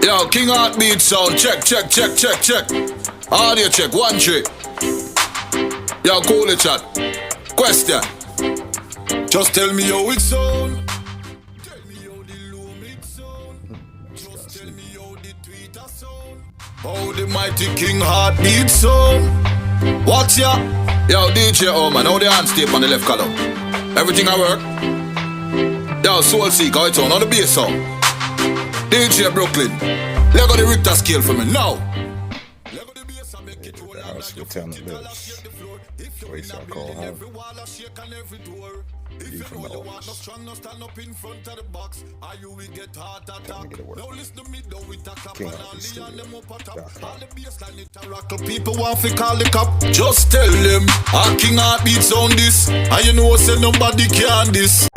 Yo, King Heartbeat sound. Check. Audio check. 1 3. Yo, Kool chat. Question. Just tell me how it sound. Tell me how the loom it sound. Just tell me how the tweeter sound. How the mighty King Heartbeat sound. What's ya? Yo, DJ Oman, how the hands tape on the left column. Everything I work. Yo, Soul Seek, how it sound. How the bass sound. DJ Brooklyn, Lego the Richter scale for me now. Lego the bass and make it roll like you foot it all shake the floor. If you in a building, every wall a shake and every door. If you know you want no strong, no stand up in front of the box. Or you will get heart attack. Now listen to me though with a clap and all the on them up a top. All the bassline it a rock. People want to call the cop. Just tell them, a King Heartbeat sound this. And you know say nobody can this.